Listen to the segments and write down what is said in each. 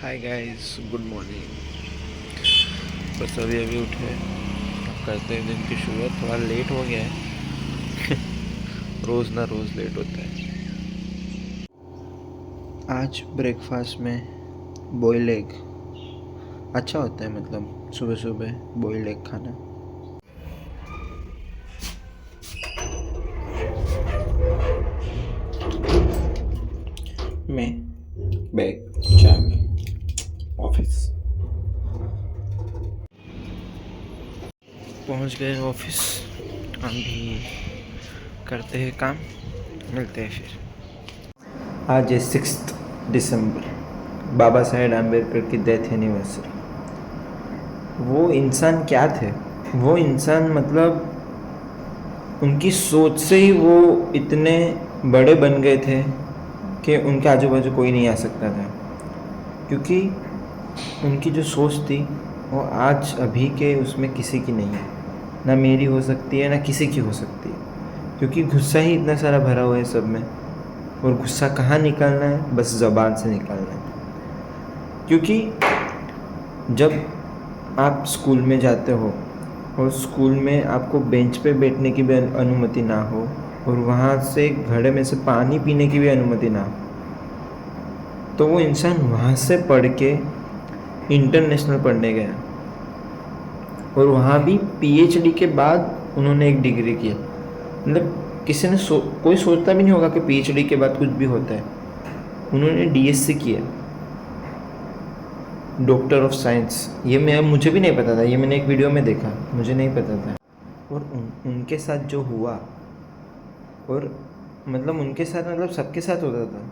Hi guys, good morning. बस अभी उठे। अब करते हैं दिन की शुरुआत। थोड़ा लेट हो गया है। रोज़ ना रोज़ लेट होता है। आज ब्रेकफास्ट में बॉइल्ड एग अच्छा होता है, मतलब सुबह सुबह बॉइल्ड एग खाना। मैं बैग चाय ऑफिस पहुंच गए। ऑफिस अभी करते हैं काम, मिलते हैं फिर। आज है 6 दिसंबर, बाबा साहेब आम्बेडकर की डेथ एनिवर्सरी। वो इंसान क्या थे? वो इंसान मतलब उनकी सोच से ही वो इतने बड़े बन गए थे कि उनके आजू बाजू कोई नहीं आ सकता था, क्योंकि उनकी जो सोच थी वो आज अभी के उसमें किसी की नहीं है। ना मेरी हो सकती है, ना किसी की हो सकती है, क्योंकि गुस्सा ही इतना सारा भरा हुआ है सब में। और गुस्सा कहाँ निकालना है? बस ज़बान से निकालना है। क्योंकि जब आप स्कूल में जाते हो और स्कूल में आपको बेंच पे बैठने की भी अनुमति ना हो और वहाँ से घड़े में से पानी पीने की भी अनुमति ना हो, तो वो इंसान वहाँ से पढ़ के इंटरनेशनल पढ़ने गया और वहाँ भी पीएचडी के बाद उन्होंने एक डिग्री किया। मतलब किसी ने कोई सोचता भी नहीं होगा कि पीएचडी के बाद कुछ भी होता है। उन्होंने डीएससी किया, डॉक्टर ऑफ साइंस। ये मुझे भी नहीं पता था, ये मैंने एक वीडियो में देखा, मुझे नहीं पता था। और उनके साथ जो हुआ, और मतलब उनके साथ मतलब सबके साथ होता था,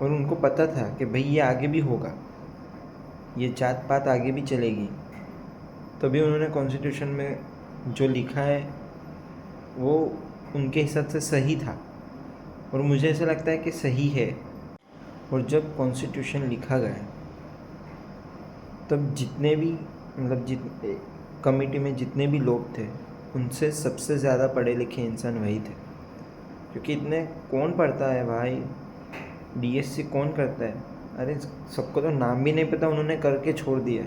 और उनको पता था कि भाई ये आगे भी होगा, ये जात पात आगे भी चलेगी। तभी उन्होंने कॉन्स्टिट्यूशन में जो लिखा है वो उनके हिसाब से सही था, और मुझे ऐसा लगता है कि सही है। और जब कॉन्स्टिट्यूशन लिखा गया तब जितने भी मतलब कमिटी में जितने भी लोग थे, उनसे सबसे ज़्यादा पढ़े लिखे इंसान वही थे। क्योंकि इतने कौन पढ़ता है भाई, डीएससी कौन करता है? अरे सबको तो नाम भी नहीं पता, उन्होंने करके छोड़ दिया।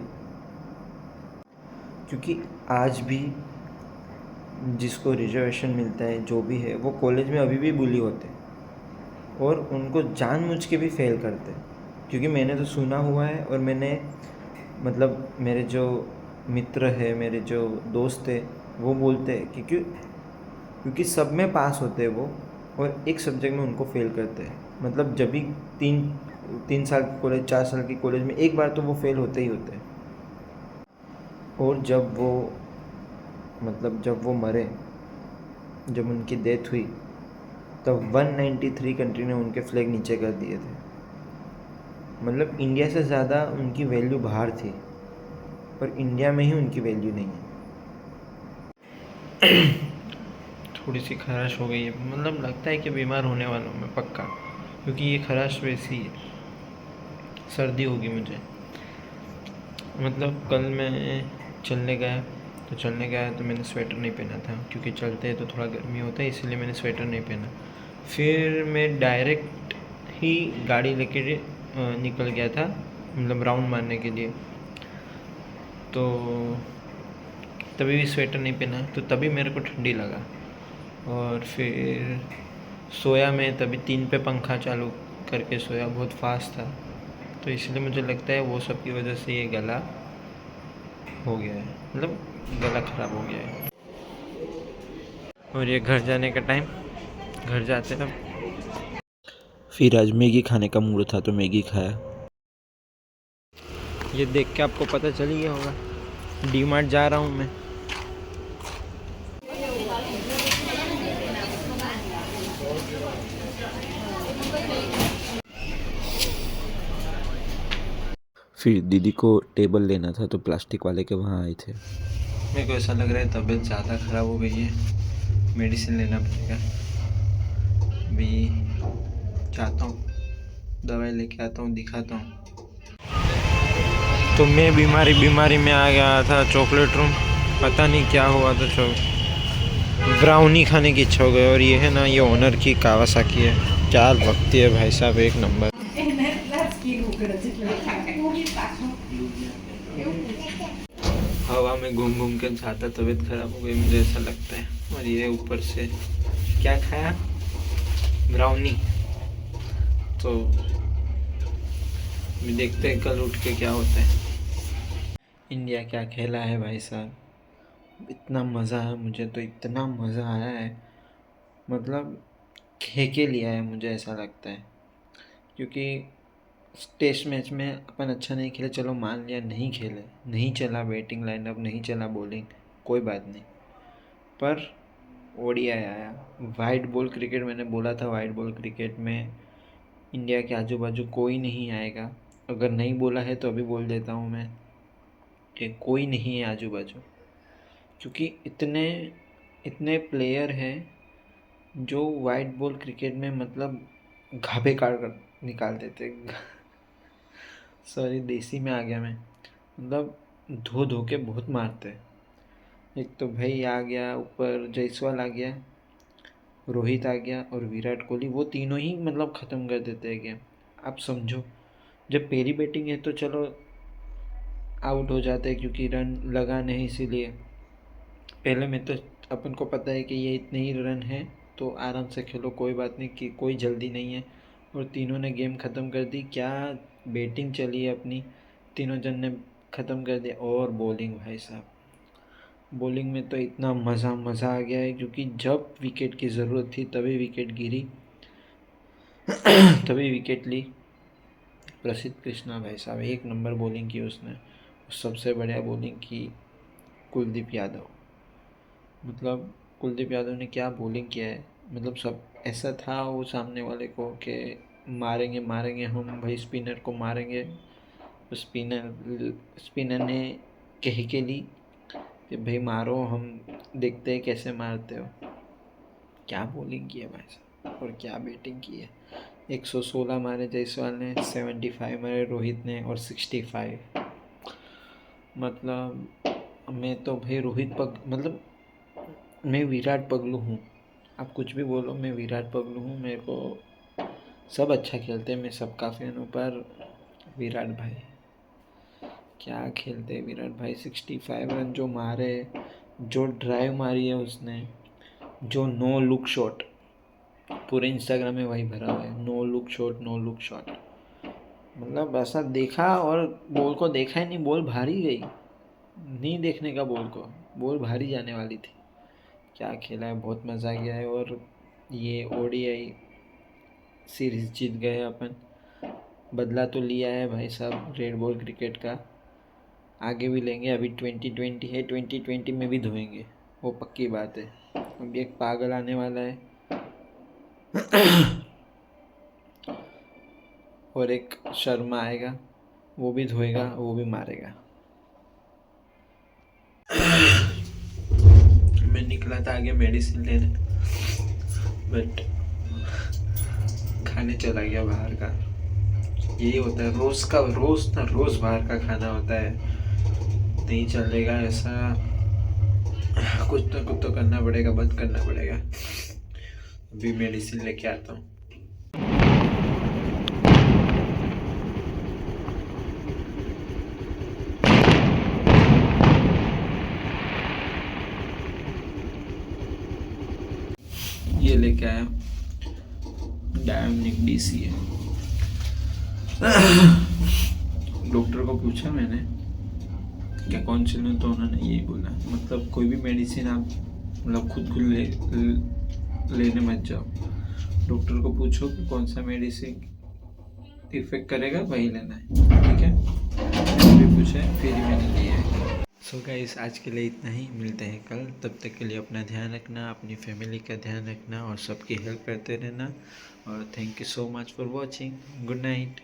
क्योंकि आज भी जिसको रिजर्वेशन मिलता है, जो भी है, वो कॉलेज में अभी भी बुली होते हैं और उनको जानबूझ के भी फेल करते हैं। क्योंकि मैंने तो सुना हुआ है, और मैंने मतलब मेरे जो मित्र है, मेरे जो दोस्त है, वो बोलते हैं कि क्योंकि सब में पास होते हैं वो, और एक सब्जेक्ट में उनको फेल करते हैं। मतलब जब भी तीन तीन साल की कॉलेज, 4 साल की कॉलेज में एक बार तो वो फेल होते ही होते हैं। और जब वो मरे, जब उनकी डेथ हुई, तब 193 कंट्री ने उनके फ्लैग नीचे कर दिए थे। मतलब इंडिया से ज़्यादा उनकी वैल्यू बाहर थी, पर इंडिया में ही उनकी वैल्यू नहीं है। थोड़ी सी खराश हो गई है, मतलब लगता है कि बीमार होने वाला हूँ मैं पक्का, क्योंकि ये खराश वैसी है। सर्दी होगी मुझे। मतलब कल मैं चलने गया तो मैंने स्वेटर नहीं पहना था, क्योंकि चलते हैं तो थोड़ा गर्मी होता है, इसलिए मैंने स्वेटर नहीं पहना। फिर मैं डायरेक्ट ही गाड़ी लेके निकल गया था, मतलब राउंड मारने के लिए। तो तभी भी स्वेटर नहीं पहना, तो तभी मेरे को ठंडी लगा। और फिर सोया मैं, तभी 3 पे पंखा चालू करके सोया, बहुत फास्ट था। तो इसलिए मुझे लगता है वो सब की वजह से ये गला हो गया है, मतलब गला ख़राब हो गया है। और ये घर जाने का टाइम, घर जाते अब। फिर आज मैगी खाने का मूड था तो मैगी खाया। ये देख के आपको पता चल ही गया होगा, डीमार्ट जा रहा हूँ मैं। फिर दीदी को टेबल लेना था तो प्लास्टिक वाले के वहाँ आए थे। मेरे को ऐसा लग रहा है तबीयत ज़्यादा ख़राब हो गई है, मेडिसिन लेना पड़ेगा। अभी जाता हूँ, दवाई लेके आता हूँ, दिखाता हूँ। तो मैं बीमारी में आ गया था चॉकलेट रूम। पता नहीं क्या हुआ था, ब्राउनी खाने की इच्छा हो गई। और ये है ना, ये ओनर की कावासाकी है, क्या भक्ति है भाई साहब, एक नंबर। हवा में घूम घूम के ज़्यादा तबीयत खराब हो गई मुझे ऐसा लगता है। और ये ऊपर से क्या खाया, ब्राउनी। तो देखते हैं कल उठ के क्या होता है। इंडिया क्या खेला है भाई साहब, इतना मज़ा है मुझे, तो इतना मज़ा आया है, मतलब खेके लिया है मुझे ऐसा लगता है। क्योंकि टेस्ट मैच में अपन अच्छा नहीं खेले, चलो मान लिया नहीं खेले, नहीं चला बैटिंग लाइनअप, नहीं चला बॉलिंग, कोई बात नहीं, पर ओडीआई आया। वाइट बॉल क्रिकेट, मैंने बोला था वाइट बॉल क्रिकेट में इंडिया के आजू बाजू कोई नहीं आएगा। अगर नहीं बोला है तो अभी बोल देता हूँ मैं कि कोई नहीं है आजू बाजू, क्योंकि इतने इतने प्लेयर हैं जो वाइट बॉल क्रिकेट में मतलब घाबे काट कर निकाल देते। सॉरी देसी में आ गया मैं, मतलब धो धो के बहुत मारते हैं। एक तो भाई आ गया, ऊपर जायसवाल आ गया, रोहित आ गया और विराट कोहली, वो तीनों ही मतलब ख़त्म कर देते हैं गेम। आप समझो, जब पहली बैटिंग है तो चलो आउट हो जाते हैं क्योंकि रन लगा नहीं, इसीलिए पहले में तो अपन को पता है कि ये इतने ही रन है तो आराम से खेलो, कोई बात नहीं, कि कोई जल्दी नहीं है। और तीनों ने गेम ख़त्म कर दी, क्या बैटिंग चली है अपनी, तीनों जन ने ख़त्म कर दिया। और बॉलिंग भाई साहब, बॉलिंग में तो इतना मज़ा आ गया है, क्योंकि जब विकेट की ज़रूरत थी तभी विकेट गिरी, तभी विकेट ली। प्रसिद्ध कृष्णा भाई साहब एक नंबर बॉलिंग की उसने, सबसे बढ़िया बॉलिंग की कुलदीप यादव। मतलब कुलदीप यादव ने क्या बॉलिंग किया है, मतलब सब ऐसा था वो सामने वाले को कि मारेंगे मारेंगे हम भाई, स्पिनर को मारेंगे। स्पिनर ने कह के ली कि भाई मारो, हम देखते हैं कैसे मारते हो। क्या बॉलिंग की है भाई साहब, और क्या बैटिंग की है। 116 मारे जायसवाल ने, 75 मारे रोहित ने, और 65। मतलब मैं तो भाई मतलब मैं विराट पगलू हूँ। आप कुछ भी बोलो, मैं विराट पगलू हूँ। मेरे को सब अच्छा खेलते हैं, मैं सबका फैन हूँ, पर विराट भाई क्या खेलते हैं विराट भाई। 65 रन जो मारे, जो ड्राइव मारी है उसने, जो नो लुक शॉट, पूरे इंस्टाग्राम में वही भरा हुआ है, no look shot no look shot. मतलब ऐसा देखा और बॉल को देखा ही नहीं, बॉल भारी गई, नहीं देखने का बॉल को, बॉल भारी जाने वाली थी। क्या खेला है, बहुत मज़ा आ गया है। और ये ओडीआई सीरीज़ जीत गए अपन, बदला तो लिया है भाई साहब रेड बॉल क्रिकेट का, आगे भी लेंगे। अभी 2020 है, 2020 में भी धोएंगे, वो पक्की बात है। अभी एक पागल आने वाला है और एक शर्मा आएगा, वो भी धोएगा, वो भी मारेगा। मैं निकला था आगे मेडिसिन लेने, बट खाने चला गया बाहर का। यही होता है रोज़ का, रोज़ बाहर का खाना होता है, नहीं चलेगा ऐसा। कुछ तो करना पड़ेगा, बंद करना पड़ेगा। अभी मेडिसिन लेके आता हूँ। ये लेके आया डायमनिक डीसी है। डॉक्टर को पूछा मैंने क्या कौन सी लूँ, तो उन्होंने यही बोला, मतलब कोई भी मेडिसिन आप मतलब खुद लेने मत जाओ, डॉक्टर को पूछो कि कौन सा मेडिसिन इफेक्ट करेगा वही लेना है, ठीक है। मैंने भी पूछा है, फिर ही मैंने लिया है। सो गाइस आज के लिए इतना ही, मिलते हैं कल। तब तक के लिए अपना ध्यान रखना, अपनी फैमिली का ध्यान रखना और सबकी हेल्प करते रहना। और thank you so much for watching. Good night.